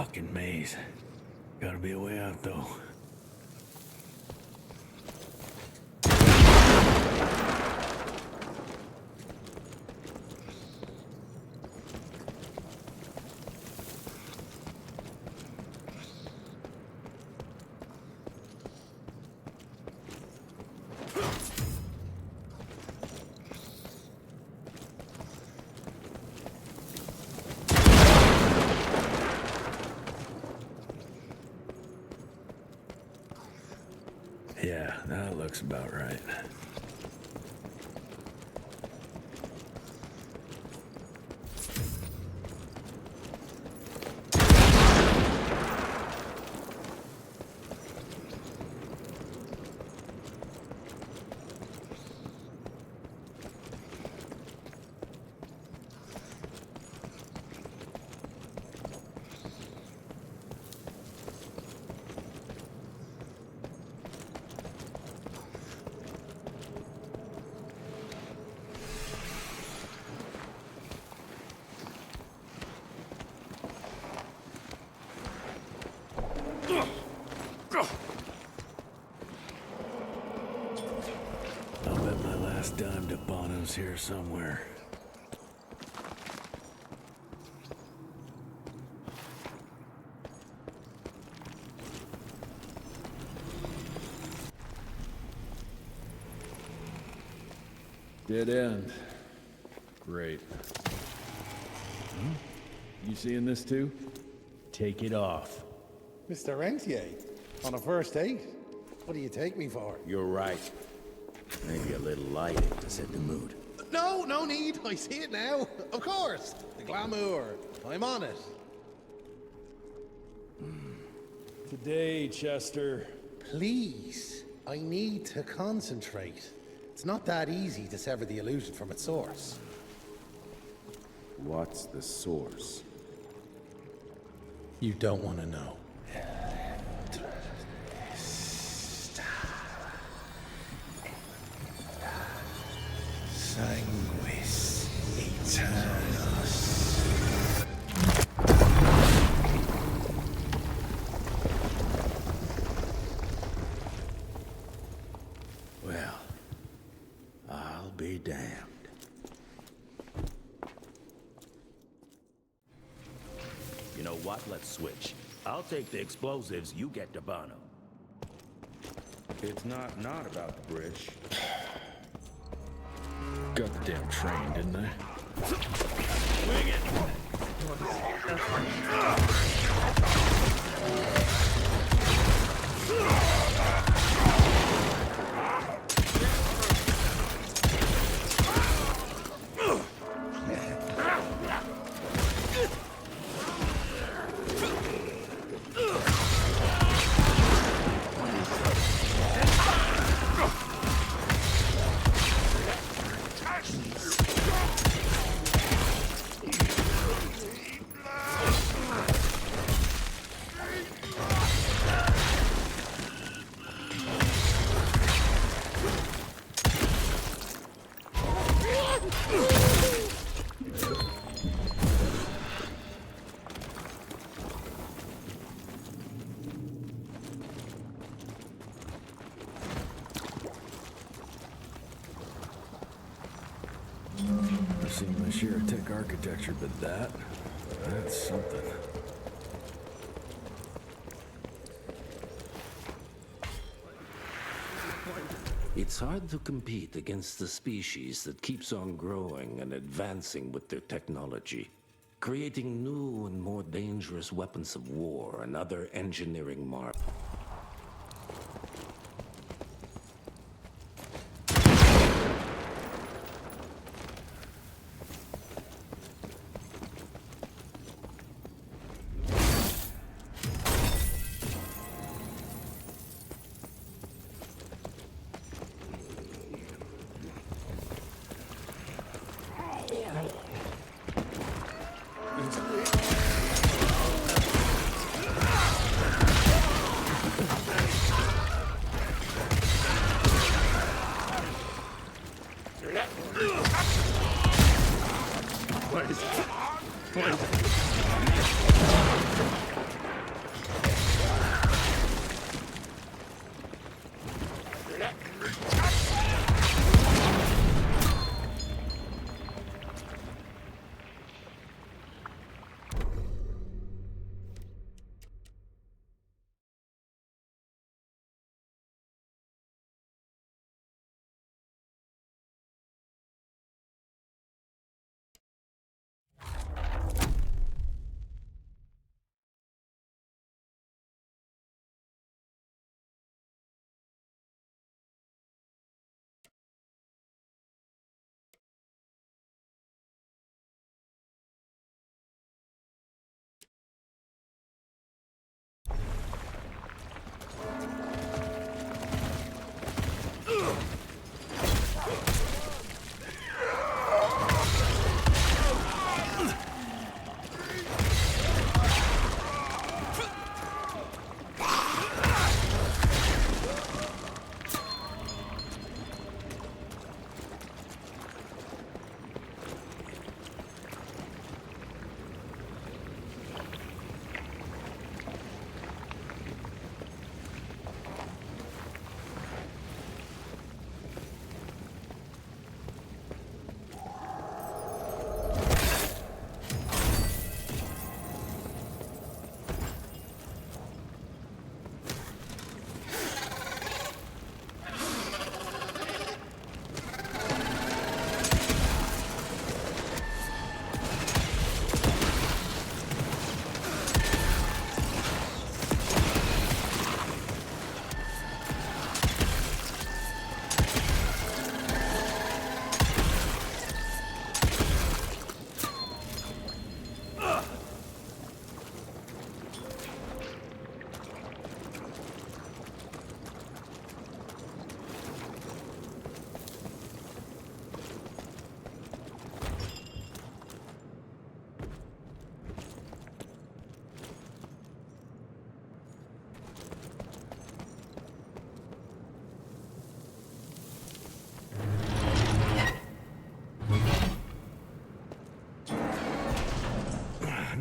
fucking maze. Gotta be a way out, though. Yeah, that looks about right. I'll bet my last dime to Bono's here somewhere. Dead end. Great. You seeing this too? Take it off. Mr. Rentier, on a first date? What do you take me for? You're right. Maybe a little lighting to set the mood. No, no need. I see it now. Of course. The glamour. I'm on it. Today, Chester. Please, I need to concentrate. It's not that easy to sever the illusion from its source. What's the source? You don't want to know. Sanguis Eternus. Well, I'll be damned. You know what? Let's switch. I'll take the explosives, you get the Bono. It's not about the bridge. Got the damn train, didn't I? Swing it! I've seen my share of tech architecture, but that's something. It's hard to compete against the species that keeps on growing and advancing with their technology, creating new and more dangerous weapons of war and other engineering marvels.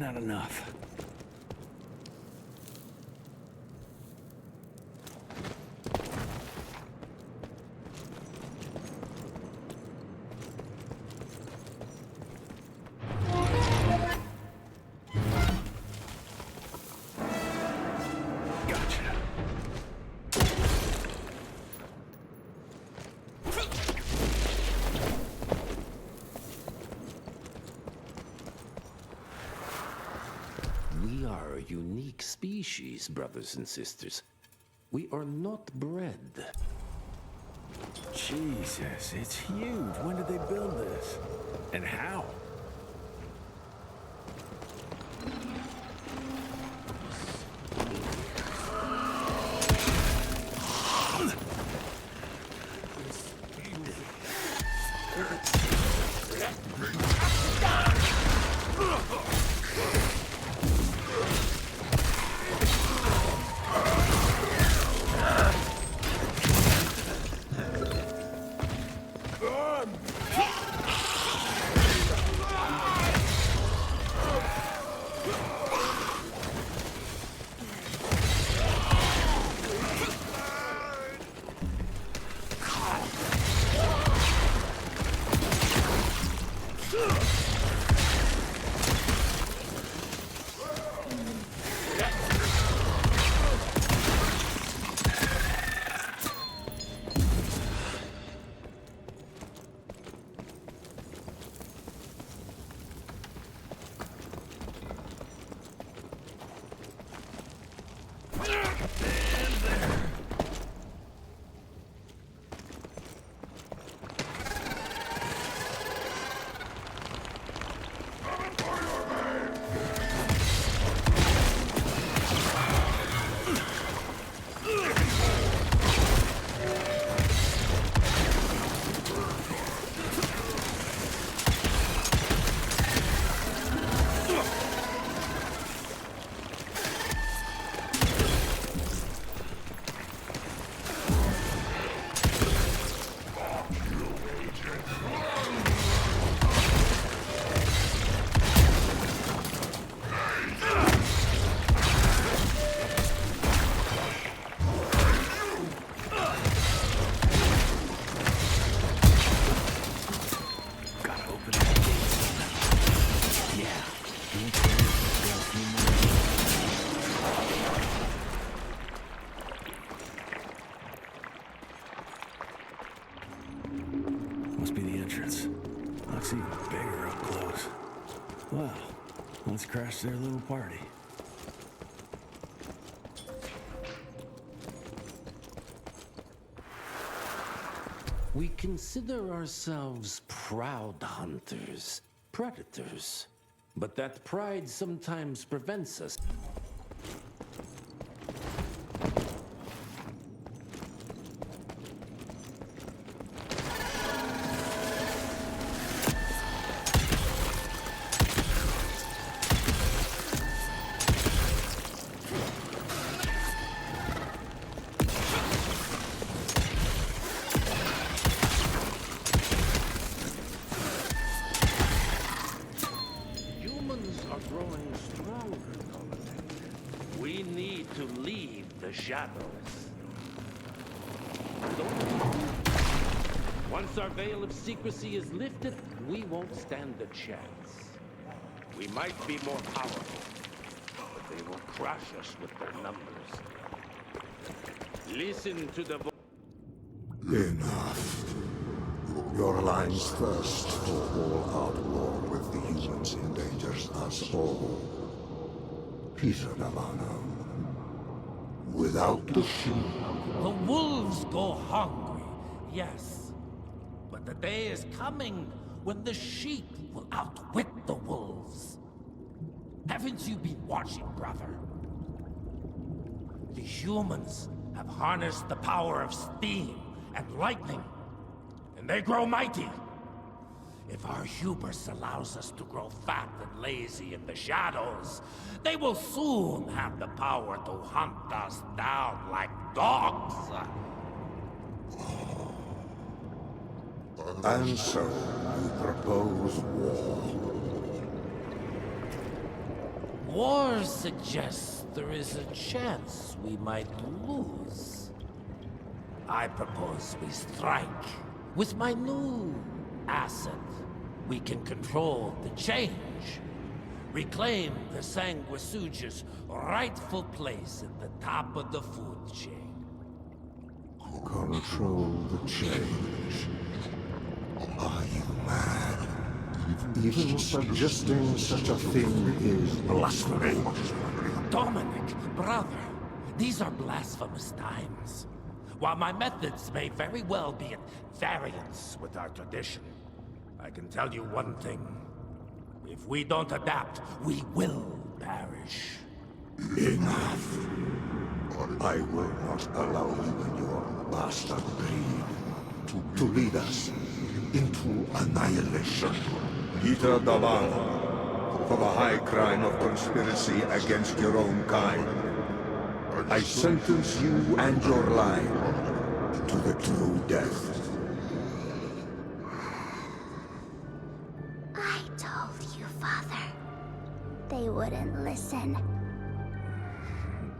not enough. Gotcha. We are a unique species, brothers and sisters. We are not bred. Jesus, it's huge. When did they build this? And how? Must be the entrance. Looks even bigger up close. Well, let's crash their little party. We consider ourselves proud hunters, predators. But that pride sometimes prevents us. Shadows. Once our veil of secrecy is lifted, we won't stand a chance. We might be more powerful, but they will crush us with their numbers. Listen to the voice. Enough. Your alliance thirst for all-out war with the humans endangers us all. Peter Navano. Without the sheep. The wolves go hungry, yes. But the day is coming when the sheep will outwit the wolves. Haven't you been watching, brother? The humans have harnessed the power of steam and lightning, and they grow mighty. If our hubris allows us to grow fat and lazy in the shadows, they will soon have the power to hunt us down like dogs. And so, you propose war. War suggests there is a chance we might lose. I propose we strike. With my new asset, we can control the change. Reclaim the Sanguisuja's rightful place at the top of the food chain. Control the change. Are you mad? Even suggesting such a thing is blasphemy. Dominic, brother, these are blasphemous times. While my methods may very well be at variance with our tradition, I can tell you one thing. If we don't adapt, we will perish. Enough. I will not allow you and your bastard breed to lead us into annihilation. Peter Davan, for the high crime of conspiracy against your own kind, I sentence you and your line to the true death. I told you, Father. They wouldn't listen.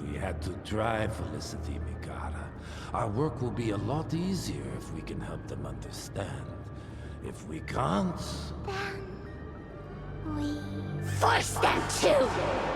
We had to try, Felicity Mikata. Our work will be a lot easier if we can help them understand. If we can't... Then... we... force them to!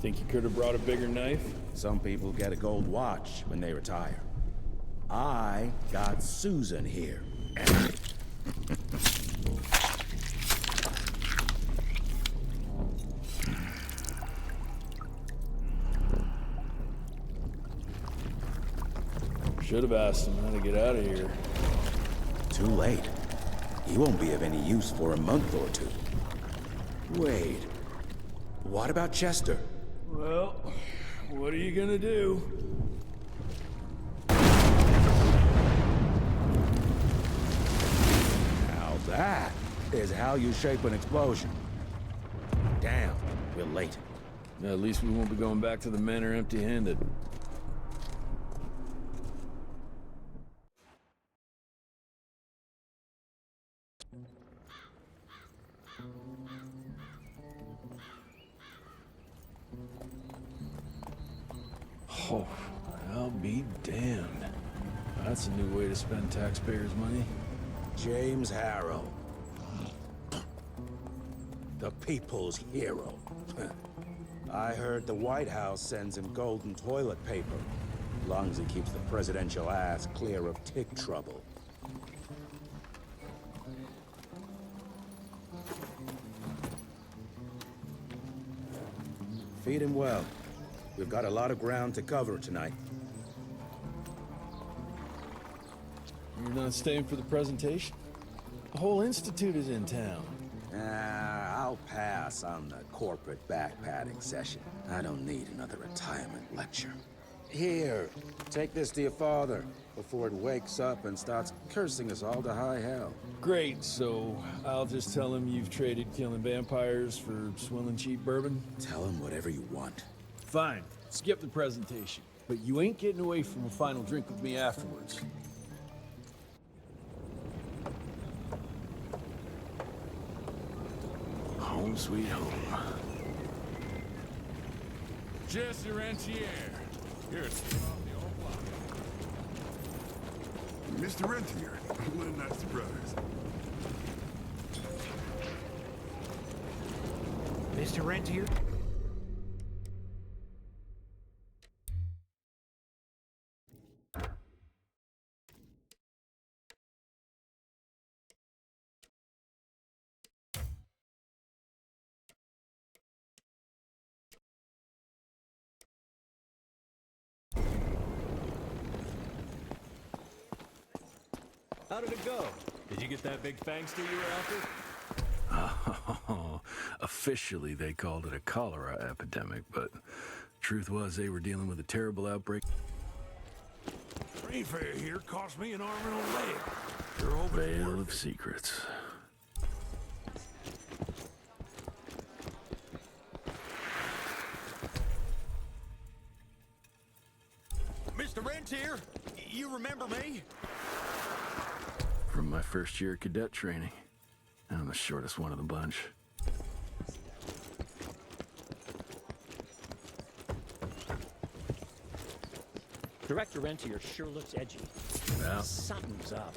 Think you could have brought a bigger knife? Some people get a gold watch when they retire. I got Susan here. Should have asked him how to get out of here. Too late. He won't be of any use for a month or two. Wait. What about Chester? Well, what are you gonna do? Now that is how you shape an explosion. Damn, we're late. At least we won't be going back to the manor empty-handed. Oh, I'll be damned. That's a new way to spend taxpayers' money. James Harrow. The people's hero. I heard the White House sends him golden toilet paper. As long as he keeps the presidential ass clear of tick trouble. Feed him well. We've got a lot of ground to cover tonight. You're not staying for the presentation? The whole institute is in town. I'll pass on the corporate backpatting session. I don't need another retirement lecture. Here, take this to your father before it wakes up and starts cursing us all to high hell. Great, so I'll just tell him you've traded killing vampires for swilling cheap bourbon? Tell him whatever you want. Fine, skip the presentation. But you ain't getting away from a final drink with me afterwards. Home sweet home. Jesse Rentier. Here it's off the old block. Mr. Rentier, what a nice surprise. Mr. Rentier? How did it go? Did you get that big fang stew you were after? Oh, officially they called it a cholera epidemic, but truth was they were dealing with a terrible outbreak. Train fare here cost me an arm and a leg. You're over Veil of secrets. Mr. Rentier, you remember me? From my first year of cadet training. I'm the shortest one of the bunch. Director Rentier sure looks edgy. Well, Something's up.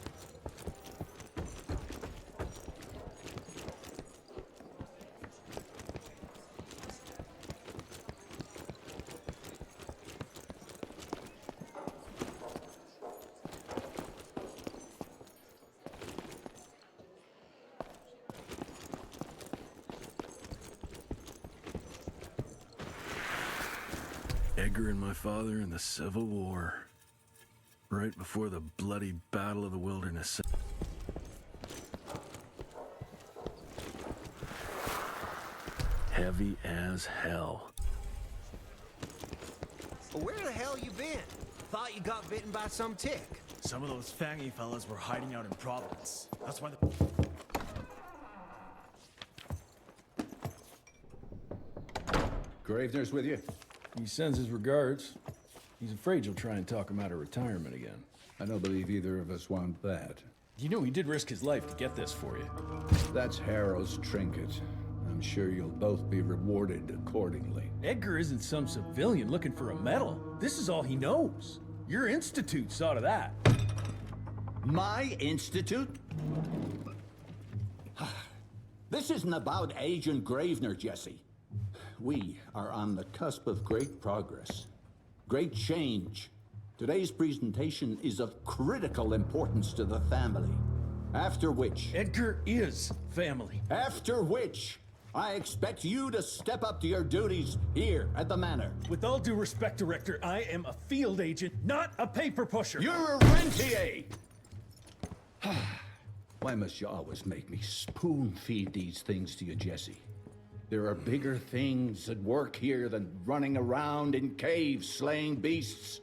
Edgar and my father in the Civil War. Right before the bloody Battle of the Wilderness. Heavy as hell. Where the hell you been? Thought you got bitten by some tick. Some of those fangy fellas were hiding out in Providence. That's why the... Gravener's with you? He sends his regards. He's afraid you'll try and talk him out of retirement again. I don't believe either of us want that. You know he did risk his life to get this for you. That's Harrow's trinket. I'm sure you'll both be rewarded accordingly. Edgar isn't some civilian looking for a medal. This is all he knows. Your institute saw to that. My institute? This isn't about Agent Gravener, Jesse. we are on the cusp of great progress, great change. Today's presentation is of critical importance to the family. After which... Edgar is family. After which, I expect you to step up to your duties here at the manor. With all due respect, Director, I am a field agent, not a paper pusher. You're a rentier! Why must you always make me spoon-feed these things to you, Jesse? There are bigger things at work here than running around in caves slaying beasts.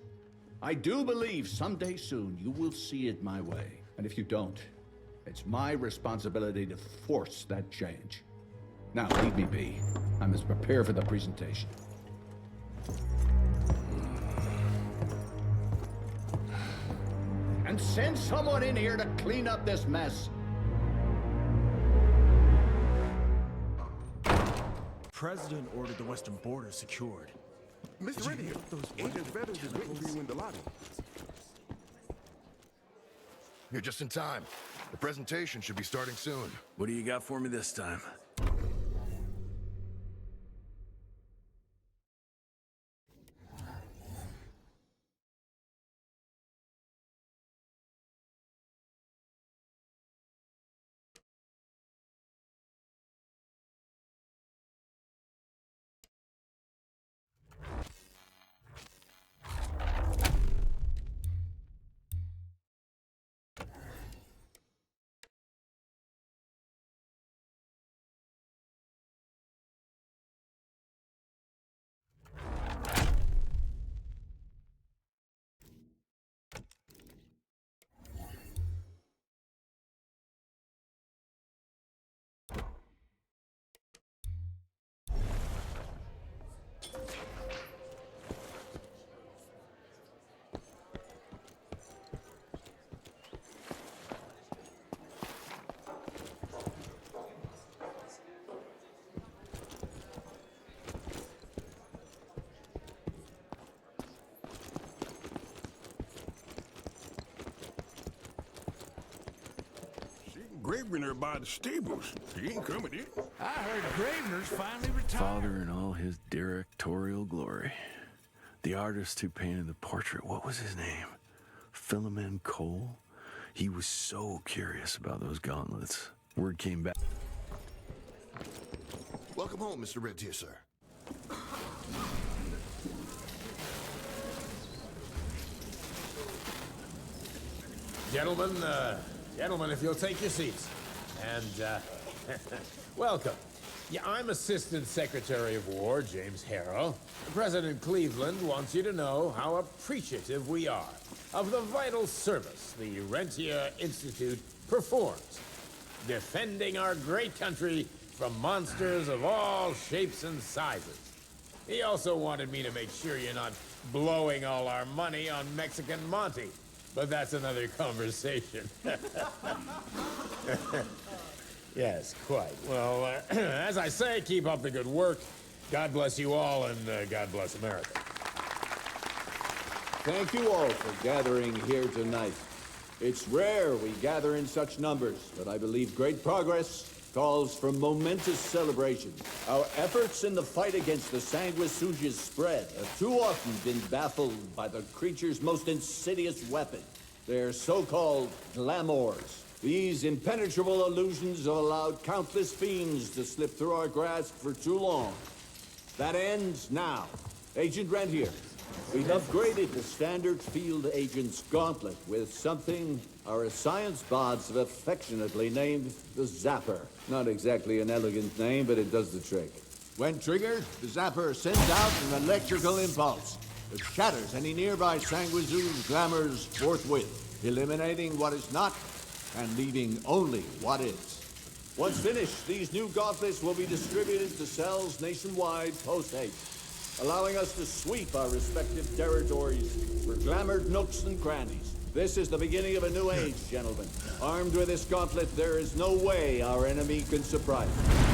I do believe someday soon you will see it my way. And if you don't, it's my responsibility to force that change. Now, leave me be. I must prepare for the presentation. And send someone in here to clean up this mess. President ordered the western border secured. Mr. Rentier, Agent Feathers is waiting for you in the lobby. You're just in time. The presentation should be starting soon. What do you got for me this time? Gravener by the stables. He ain't coming in. I heard Gravener's finally retired. Father in all his directorial glory. The artist who painted the portrait, what was his name? Philemon Cole? He was so curious about those gauntlets. Word came back. Welcome home, Mr. Rentier, sir. Gentlemen, if you'll take your seats. And, welcome. Yeah, I'm Assistant Secretary of War, James Harrow. President Cleveland wants you to know how appreciative we are of the vital service the Rentier Institute performs, defending our great country from monsters of all shapes and sizes. He also wanted me to make sure you're not blowing all our money on Mexican Monty. But that's another conversation. Yes, quite. Well, as I say, keep up the good work. God bless you all, and God bless America. Thank you all for gathering here tonight. It's rare we gather in such numbers, but I believe great progress calls for momentous celebration. Our efforts in the fight against the sanguisuga's spread have too often been baffled by the creature's most insidious weapon, their so-called glamours. These impenetrable illusions have allowed countless fiends to slip through our grasp for too long. That ends now. Agent Rentier, we've upgraded the standard field agent's gauntlet with something our science bots have affectionately named the Zapper. Not exactly an elegant name, but it does the trick. When triggered, the Zapper sends out an electrical impulse that shatters any nearby sanguisuga's glamours forthwith, eliminating what is not and leaving only what is. Once finished, these new gauntlets will be distributed to cells nationwide post-haste, allowing us to sweep our respective territories for glamoured nooks and crannies. This is the beginning of a new age, gentlemen. Armed with this gauntlet, there is no way our enemy can surprise us.